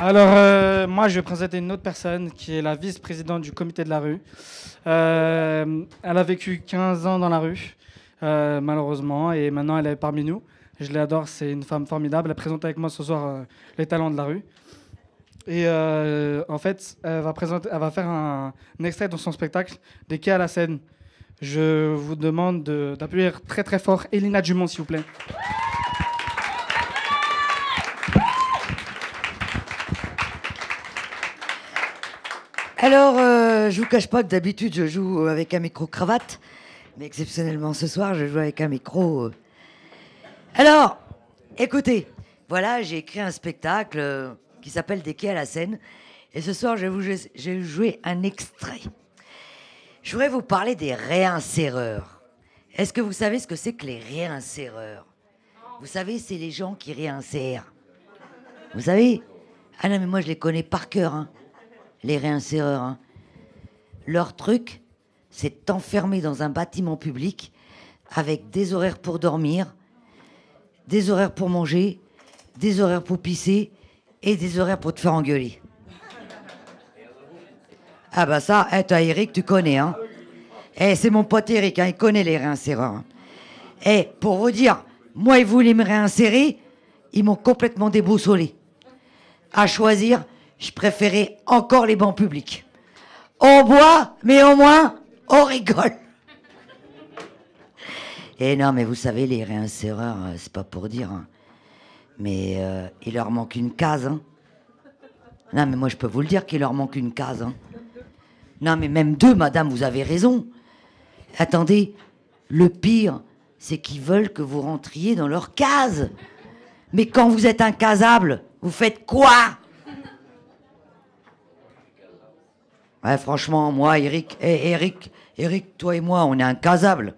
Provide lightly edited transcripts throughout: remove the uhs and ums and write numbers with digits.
Alors, moi, je vais présenter une autre personne qui est la vice-présidente du comité de la rue. Elle a vécu 15 ans dans la rue, malheureusement, et maintenant elle est parmi nous. Je l'adore, c'est une femme formidable. Elle présente avec moi ce soir les talents de la rue. Et en fait, elle va faire un extrait dans son spectacle des Quais à la Seine. Je vous demande d'appuyer très très fort Elina Dumont, s'il vous plaît. Alors, je vous cache pas que d'habitude je joue avec un micro-cravate, mais exceptionnellement ce soir je joue avec un micro. Alors, écoutez, voilà, j'ai écrit un spectacle qui s'appelle Des Quais à la Seine, et ce soir j'ai joué un extrait. Je voudrais vous parler des réinséreurs. Est-ce que vous savez ce que c'est que les réinséreurs? Vous savez, c'est les gens qui réinsèrent. Vous savez? Ah non, mais moi je les connais par cœur, hein. Les réinséreurs, hein. Leur truc, c'est de t'enfermer dans un bâtiment public avec des horaires pour dormir, des horaires pour manger, des horaires pour pisser et des horaires pour te faire engueuler. Ah bah ça, toi Eric, tu connais, hein. C'est mon pote Eric, hein, il connaît les réinséreurs. Pour vous dire, moi, ils voulaient me réinsérer, ils m'ont complètement déboussolé. À choisir, je préférais encore les bancs publics. On boit, mais au moins, on rigole. Non, mais vous savez, les réinséreurs, c'est pas pour dire, hein. Mais il leur manque une case, hein. Non, mais moi, je peux vous le dire qu'il leur manque une case, hein. Non, mais même deux, madame, vous avez raison. Attendez, le pire, c'est qu'ils veulent que vous rentriez dans leur case. Mais quand vous êtes incasable, vous faites quoi? Ouais, franchement, moi, Eric, Eric, toi et moi, on est incasables.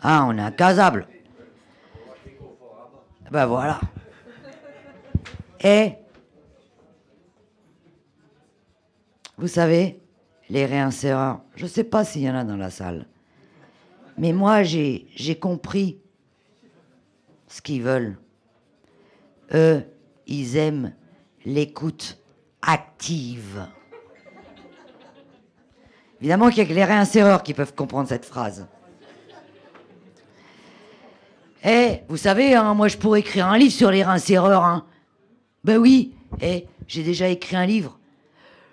Ah, on est incasables. Ben voilà. Vous savez, les réinséreurs, je sais pas s'il y en a dans la salle, mais moi, j'ai compris ce qu'ils veulent. Eux, ils aiment l'écoute active. Évidemment qu'il n'y a que les réinséreurs qui peuvent comprendre cette phrase. Vous savez, hein, moi je pourrais écrire un livre sur les réinséreurs, hein. Ben oui, j'ai déjà écrit un livre.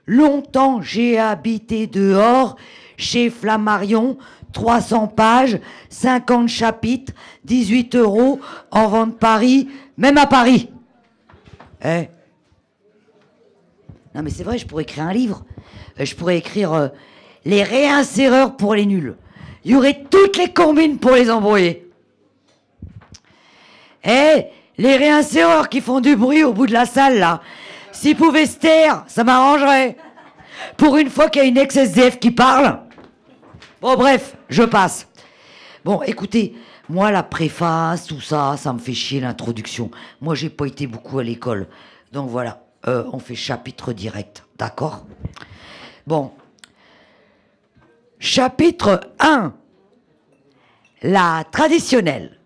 Longtemps j'ai habité dehors, chez Flammarion, 300 pages, 50 chapitres, 18 €, en vente Paris, même à Paris. Non mais c'est vrai, je pourrais écrire un livre. Je pourrais écrire les réinséreurs pour les nuls. Il y aurait toutes les combines pour les embrouiller. Les réinséreurs qui font du bruit au bout de la salle, là, s'ils pouvaient se taire, ça m'arrangerait. Pour une fois qu'il y a une ex-SDF qui parle. Bon, bref, je passe. Bon, écoutez, moi, la préface, tout ça, ça me fait chier l'introduction. Moi, j'ai pas été beaucoup à l'école. Donc voilà, on fait chapitre direct, d'accord? Bon. Chapitre 1. La traditionnelle.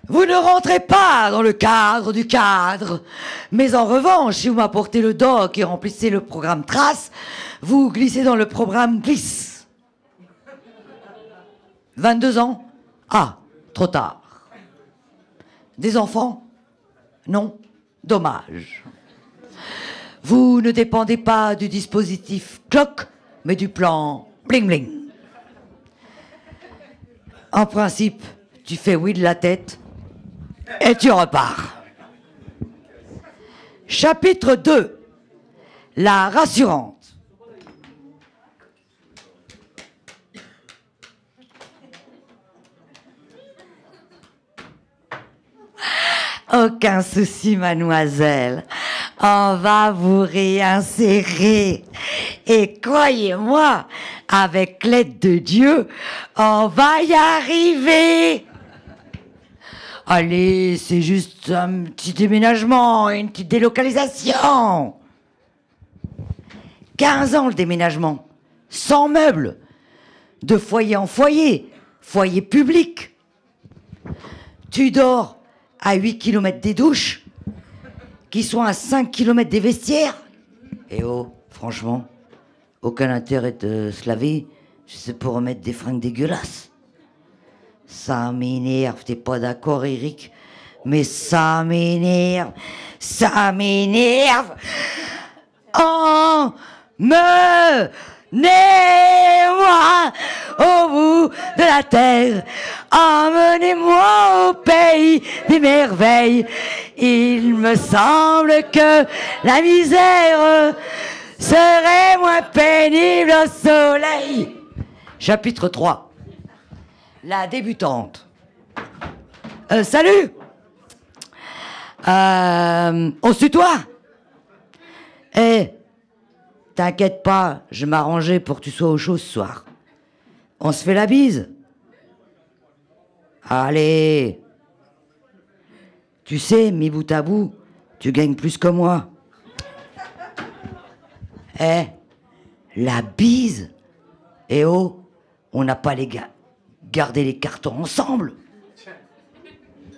Vous ne rentrez pas dans le cadre du cadre. Mais en revanche, si vous m'apportez le doc et remplissez le programme Trace, vous glissez dans le programme Glisse. 22 ans? Ah, trop tard. Des enfants? Non, dommage. Vous ne dépendez pas du dispositif clock, mais du plan bling bling. En principe, tu fais oui de la tête et tu repars. Chapitre 2. La rassurante. Aucun souci, mademoiselle. On va vous réinsérer. Et croyez-moi, avec l'aide de Dieu, on va y arriver. Allez, c'est juste un petit déménagement, une petite délocalisation. 15 ans le déménagement, sans meubles, de foyer en foyer, foyer public. Tu dors à 8 km des douches, qui sont à 5 km des vestiaires. Et oh, franchement, aucun intérêt de se laver, c'est pour remettre des fringues dégueulasses. Ça m'énerve, t'es pas d'accord, Eric? Mais ça m'énerve, ça m'énerve. Emmenez-moi au bout de la terre, emmenez-moi au pays des merveilles. Il me semble que la misère serait moins pénible au soleil. Chapitre 3. La débutante. Salut. On se tutoie? T'inquiète pas, je m'arrangeais pour que tu sois au chaud ce soir. On se fait la bise? Allez. Tu sais, mis bout à bout, tu gagnes plus que moi. La bise? Eh oh, on n'a pas les gars gardé les cartons ensemble.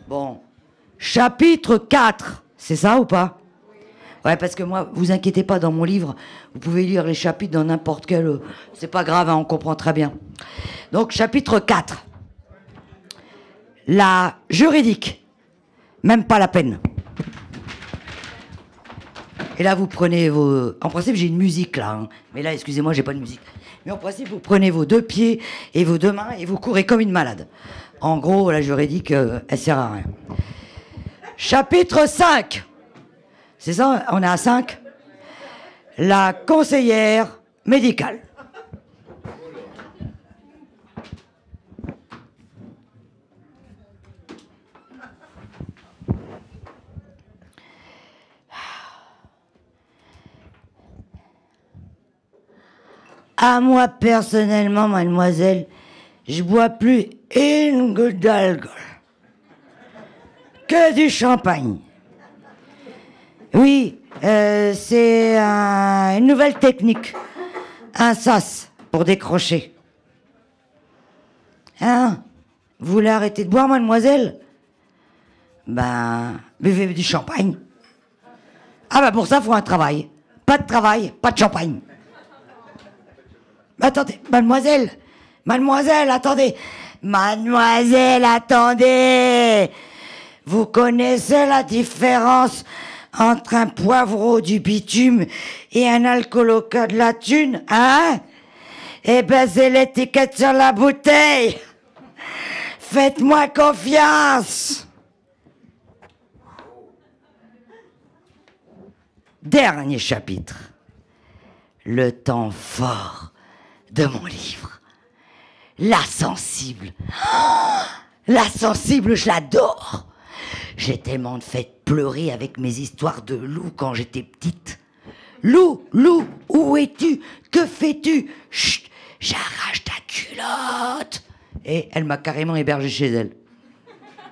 Bon, chapitre 4, c'est ça ou pas? Ouais, parce que moi, vous inquiétez pas, dans mon livre, vous pouvez lire les chapitres dans n'importe quel... c'est pas grave, hein, on comprend très bien. Donc, chapitre 4. La juridique. Même pas la peine. Et là, vous prenez vos... En principe, j'ai une musique, là. Hein. Mais là, excusez-moi, j'ai pas de musique. Mais en principe, vous prenez vos 2 pieds et vos 2 mains et vous courez comme une malade. En gros, la juridique, elle sert à rien. Chapitre 5. C'est ça, on est à 5. La conseillère médicale. À moi, personnellement, mademoiselle, je bois plus une goutte d'alcool. Que du champagne. Oui, c'est une nouvelle technique. Un sas pour décrocher. Hein? Vous voulez arrêter de boire, mademoiselle? Ben, buvez du champagne. Ah ben pour ça, il faut un travail. Pas de travail, pas de champagne. Attendez, mademoiselle, attendez. Mademoiselle, attendez. Vous connaissez la différence entre un poivreau du bitume et un alcooloca de la thune, hein? Eh ben, c'est l'étiquette sur la bouteille. Faites-moi confiance. Dernier chapitre. Le temps fort de mon livre. La sensible. Oh, la sensible, je l'adore. J'ai tellement fait pleurer avec mes histoires de loup quand j'étais petite. Loup, où es-tu? Que fais-tu? Chut, j'arrache ta culotte. Et elle m'a carrément hébergé chez elle.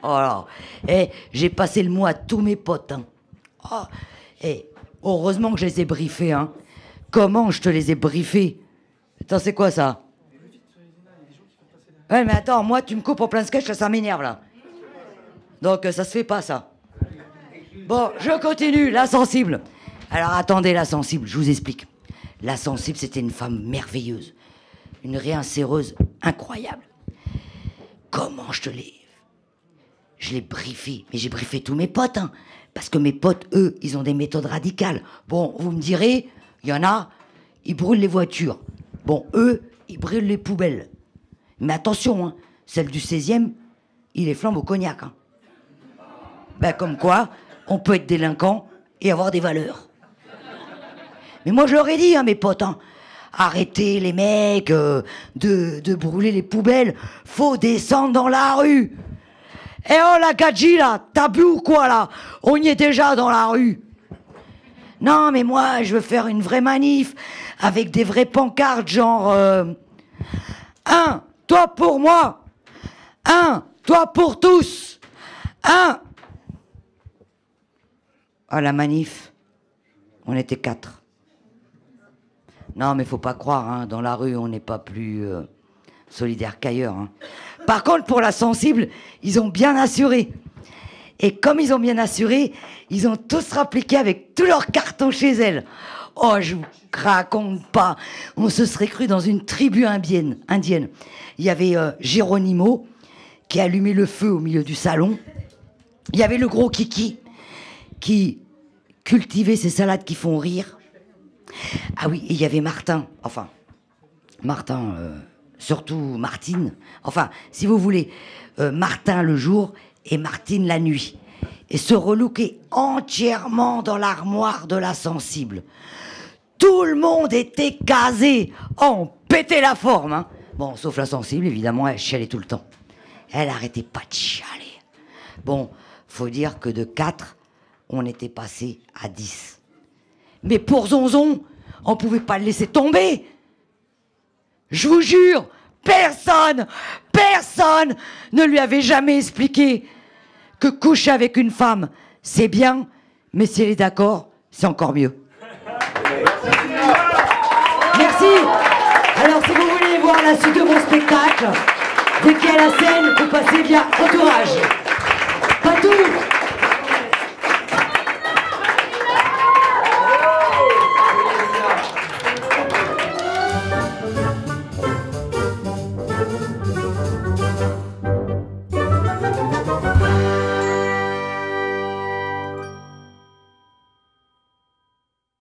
Oh là. Et j'ai passé le mot à tous mes potes. Hein. Oh. Et heureusement que je les ai briefés. Hein. Comment je te les ai briefés? Attends, c'est quoi ça? Ouais, mais attends, moi, tu me coupes en plein sketch, ça m'énerve, là. Donc, ça se fait pas, ça. Bon, je continue, la sensible. Alors, attendez, la sensible, je vous explique. La sensible, c'était une femme merveilleuse. Une réinséreuse incroyable. Comment je l'ai briefé. Mais j'ai briefé tous mes potes, hein. Parce que mes potes, eux, ils ont des méthodes radicales. Bon, vous me direz, il y en a, ils brûlent les voitures. Bon, eux, ils brûlent les poubelles. Mais attention, hein, celle du 16e, il les flambe au cognac. Hein. Ben, comme quoi, on peut être délinquant et avoir des valeurs. Mais moi, je leur ai dit, hein, mes potes, hein, arrêtez les mecs de brûler les poubelles. Faut descendre dans la rue. Eh oh, la gadji, là, t'as bu ou quoi, là? On y est déjà dans la rue. Non, mais moi, je veux faire une vraie manif avec des vraies pancartes, genre un, toi pour moi. Un, toi pour tous. Un. À la manif, on était 4. Non, mais faut pas croire, hein, dans la rue, on n'est pas plus solidaire qu'ailleurs. Hein. Par contre, pour la sensible, ils ont bien assuré. Et comme ils ont bien assuré, ils ont tous rappliqué avec tous leurs cartons chez elle. Oh, je vous raconte pas. On se serait cru dans une tribu indienne. Il y avait Geronimo qui allumait le feu au milieu du salon. Il y avait le gros Kiki qui cultivait ces salades qui font rire. Ah oui, et il y avait Martin. Enfin, Martin, surtout Martine. Enfin, si vous voulez, Martin le jour et Martine la nuit. Et se relooker entièrement dans l'armoire de la sensible. Tout le monde était casé. Oh, on pétait la forme. Hein. Bon, sauf la sensible, évidemment, elle chialait tout le temps. Elle arrêtait pas de chialer. Bon, faut dire que de 4, on était passé à 10. Mais pour Zonzon, on pouvait pas le laisser tomber. Je vous jure, personne ne lui avait jamais expliqué que coucher avec une femme, c'est bien, mais si elle est d'accord, c'est encore mieux. Merci. Alors, si vous voulez voir la suite de mon spectacle, dès qu'il y a la scène, vous passez via Entourage. Pas tout.